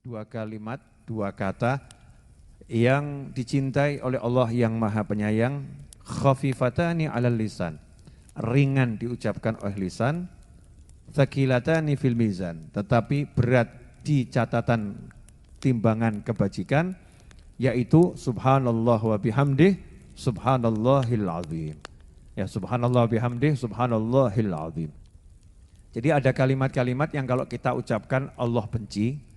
dua kalimat, dua kata yang dicintai oleh Allah yang Maha Penyayang, khafifatani 'alal lisan, ringan diucapkan oleh lisan, tsaqilatani fil mizan, tetapi berat di catatan timbangan kebajikan, yaitu subhanallah wa bihamdih subhanallahil azim. Ya, subhanallah bihamdih subhanallahil azim. Jadi ada kalimat-kalimat yang kalau kita ucapkan Allah benci,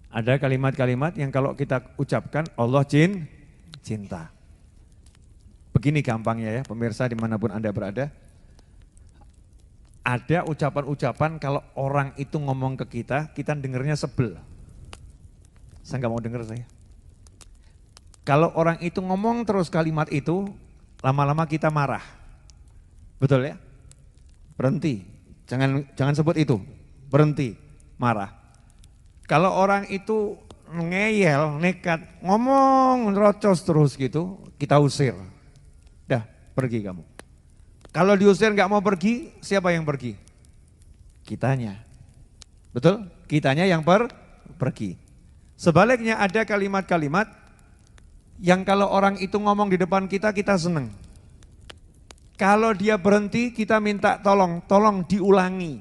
ada kalimat-kalimat yang kalau kita ucapkan Allah cinta. Begini gampangnya ya pemirsa dimanapun Anda berada. Ada ucapan-ucapan kalau orang itu ngomong ke kita dengarnya sebel. Saya nggak mau dengar saya. Kalau orang itu ngomong terus kalimat itu, lama-lama kita marah. Betul ya? Berhenti. Jangan sebut itu, berhenti, marah. Kalau orang itu ngeyel, nekat, ngomong, nerocos terus gitu, kita usir. Dah, pergi kamu. Kalau diusir nggak mau pergi, siapa yang pergi? Kitanya. Betul? Kitanya yang pergi. Sebaliknya ada kalimat-kalimat yang kalau orang itu ngomong di depan kita, kita senang. Kalau dia berhenti, kita minta tolong diulangi.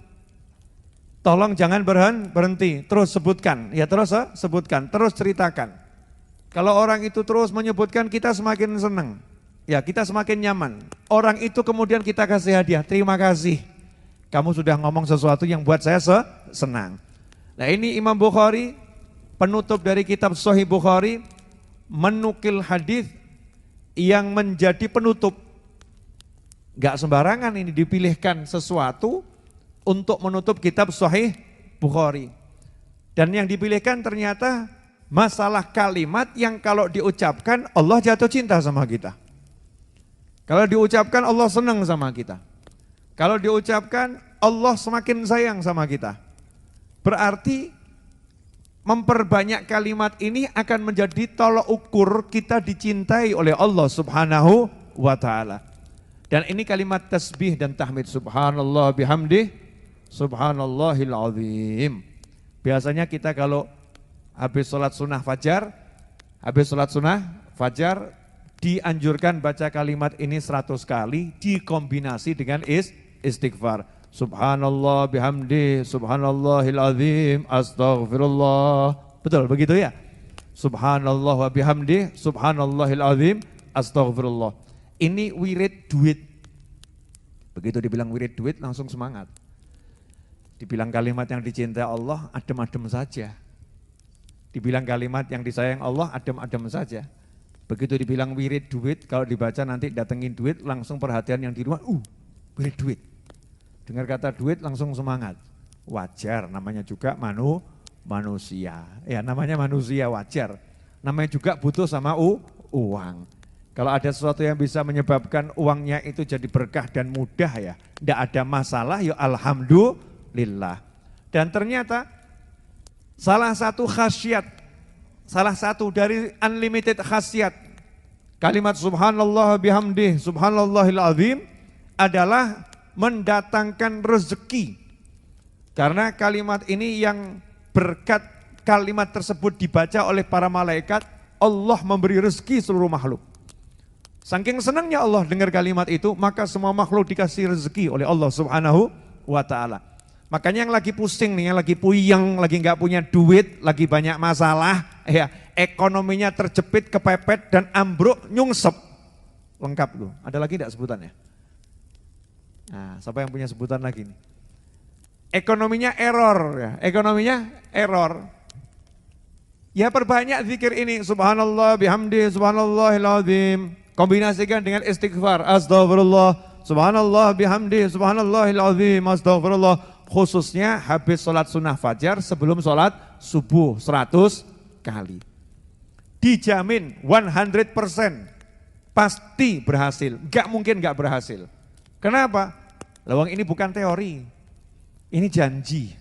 Tolong jangan berhenti, terus sebutkan. Ya terus sebutkan, terus ceritakan. Kalau orang itu terus menyebutkan, kita semakin senang. Ya kita semakin nyaman. Orang itu kemudian kita kasih hadiah, terima kasih. Kamu sudah ngomong sesuatu yang buat saya senang. Nah ini Imam Bukhari, penutup dari kitab Sahih Bukhari, menukil hadis yang menjadi penutup. Gak sembarangan ini dipilihkan sesuatu untuk menutup kitab Sahih Bukhari. Dan yang dipilihkan ternyata masalah kalimat yang kalau diucapkan Allah jatuh cinta sama kita. Kalau diucapkan Allah senang sama kita. Kalau diucapkan Allah semakin sayang sama kita. Berarti memperbanyak kalimat ini akan menjadi tolok ukur kita dicintai oleh Allah Subhanahu wa ta'ala. Dan ini kalimat tasbih dan tahmid, subhanallah bihamdih subhanallahil azim. Biasanya kita kalau habis sholat sunnah fajar dianjurkan baca kalimat ini 100 kali dikombinasi dengan istighfar. Subhanallah bihamdih subhanallahil azim astaghfirullah. Betul begitu ya? Subhanallah wa bihamdih subhanallahil azim astaghfirullah. Ini wirid duit. Begitu dibilang wirid duit langsung semangat. Dibilang kalimat yang dicintai Allah adem-adem saja. Dibilang kalimat yang disayang Allah adem-adem saja. Begitu dibilang wirid duit, kalau dibaca nanti datengin duit langsung perhatian yang di rumah, wirid duit. Dengar kata duit langsung semangat. Wajar, namanya juga manusia. Ya namanya manusia wajar. Namanya juga butuh sama uang. Kalau ada sesuatu yang bisa menyebabkan uangnya itu jadi berkah dan mudah ya, tidak ada masalah ya alhamdulillah. Dan ternyata salah satu khasiat, salah satu dari unlimited khasiat kalimat subhanallah bihamdih subhanallahil azim adalah mendatangkan rezeki. Karena kalimat ini yang berkat kalimat tersebut dibaca oleh para malaikat, Allah memberi rezeki seluruh makhluk. Saking senangnya Allah dengar kalimat itu, maka semua makhluk dikasih rezeki oleh Allah Subhanahu wa ta'ala. Makanya yang lagi pusing nih, yang lagi puyeng, lagi nggak punya duit, lagi banyak masalah, ya ekonominya terjepit, kepepet dan ambruk, nyungsep. Lengkap tuh. Ada lagi enggak sebutannya? Nah, siapa yang punya sebutan lagi nih? Ekonominya error ya, ekonominya error. Ya perbanyak zikir ini, subhanallah bihamdi subhanallahil azim. Kombinasikan dengan istighfar, astagfirullah, subhanallah bihamdi, subhanallahil azim, astagfirullah. Khususnya habis sholat sunnah fajar sebelum sholat subuh 100 kali. Dijamin 100% pasti berhasil, gak mungkin gak berhasil. Kenapa? Lawang ini bukan teori, ini janji.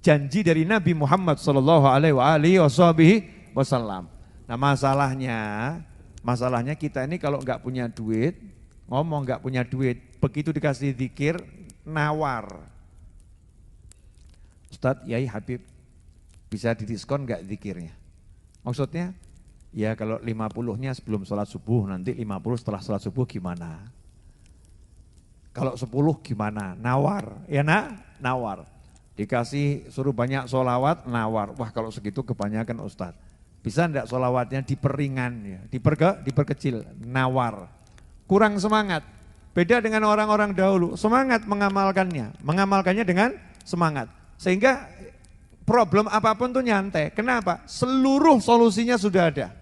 Janji dari Nabi Muhammad SAW. Nah masalahnya kita ini kalau nggak punya duit, ngomong nggak punya duit, begitu dikasih zikir, nawar. Ustadz, Yai Habib, Bisa didiskon enggak zikirnya? Maksudnya, ya kalau 50-nya sebelum sholat subuh, nanti 50 setelah sholat subuh gimana? Kalau 10 gimana? Nawar, ya nak? Nawar. Dikasih suruh banyak sholawat, nawar. Wah kalau segitu kebanyakan Ustadz. Bisa enggak sholawatnya diperingan, ya? Diperkecil, nawar. Kurang semangat. Beda dengan orang-orang dahulu, semangat mengamalkannya dengan semangat. Sehingga problem apapun tuh nyantai. Kenapa? Seluruh solusinya sudah ada.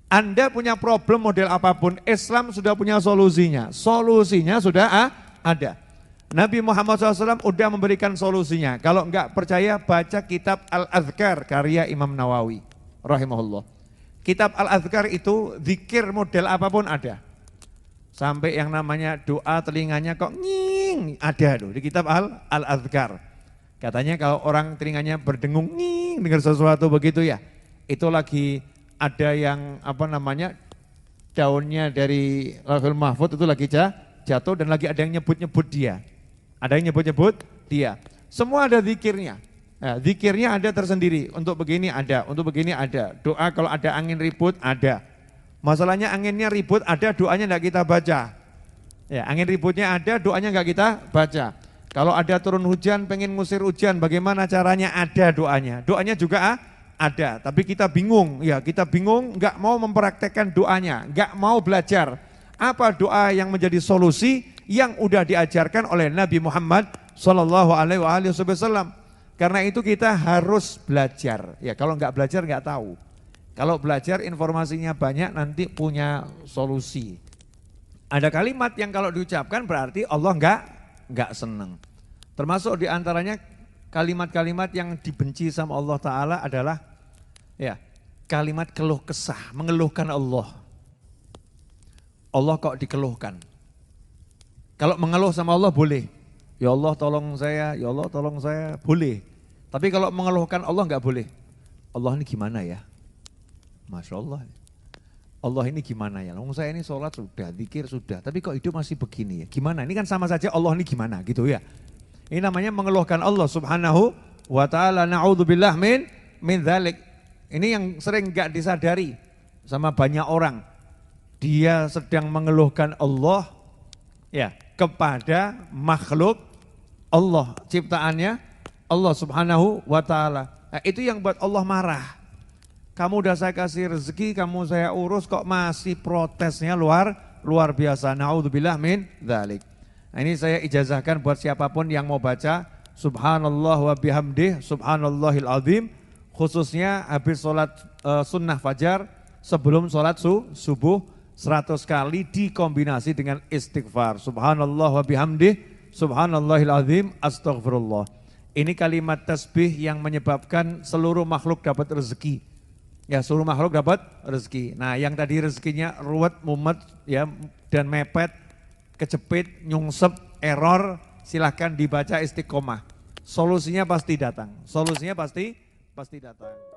Anda punya problem model apapun, Islam sudah punya solusinya. Solusinya sudah ada. Nabi Muhammad SAW udah memberikan solusinya. Kalau enggak percaya, baca kitab Al-Adhkar karya Imam Nawawi rahimahullah. Kitab Al-Adhkar itu zikir model apapun ada. Sampai yang namanya doa telinganya kok nging, ada tuh di kitab Al-Adhkar. Katanya kalau orang telinganya berdengung, nging, dengar sesuatu begitu ya, itu lagi ada yang daunnya dari Lauhul Mahfuz itu lagi jatuh dan lagi ada yang nyebut-nyebut dia. Ada yang nyebut-nyebut dia. Semua ada zikirnya. Nah, zikirnya ada tersendiri, untuk begini ada, untuk begini ada. Doa kalau ada angin ribut ada. Masalahnya anginnya ribut ada, doanya enggak kita baca. Ya, angin ributnya ada, doanya enggak kita baca. Kalau ada turun hujan, pengen ngusir hujan, bagaimana caranya? Ada doanya. Doanya juga ada, tapi kita bingung. Ya, kita bingung, enggak mau mempraktekkan doanya, enggak mau belajar. Apa doa yang menjadi solusi yang udah diajarkan oleh Nabi Muhammad Sallallahu Alaihi Wasallam? Karena itu kita harus belajar. Ya, kalau enggak belajar enggak tahu. Kalau belajar informasinya banyak, nanti punya solusi. Ada kalimat yang kalau diucapkan berarti Allah enggak senang. Termasuk diantaranya kalimat-kalimat yang dibenci sama Allah Ta'ala adalah ya kalimat keluh kesah, mengeluhkan Allah. Allah kok dikeluhkan? Kalau mengeluh sama Allah boleh. Ya Allah tolong saya, ya Allah tolong saya, boleh. Tapi kalau mengeluhkan Allah enggak boleh. Allah ini gimana ya? Masya Allah. Allah ini gimana ya? Saya ini sholat sudah, zikir sudah, tapi kok hidup masih begini ya? Gimana? Ini kan sama saja Allah ini gimana gitu ya. Ini namanya mengeluhkan Allah Subhanahu wa ta'ala. Na'udzubillah min dzalik. Ini yang sering gak disadari sama banyak orang. Dia sedang mengeluhkan Allah ya kepada makhluk Allah, ciptaannya Allah Subhanahu wa ta'ala. Nah, itu yang buat Allah marah. Kamu udah saya kasih rezeki, kamu saya urus kok masih protesnya luar biasa. Na'udzubillah min dzalik. Nah, ini saya ijazahkan buat siapapun yang mau baca Subhanallah wa bihamdih, Subhanallahil azim, khususnya habis sholat sunnah fajar sebelum sholat subuh 100 kali dikombinasi dengan istighfar. Subhanallah wa bihamdih, Subhanallahil azim, astaghfirullah. Ini kalimat tasbih yang menyebabkan seluruh makhluk dapat rezeki. Ya, seluruh makhluk dapat rezeki. Nah, yang tadi rezekinya ruwet, mumet, ya, dan mepet, kejepit, nyungsep, error, silahkan dibaca istiqomah. Solusinya pasti datang. Solusinya pasti datang.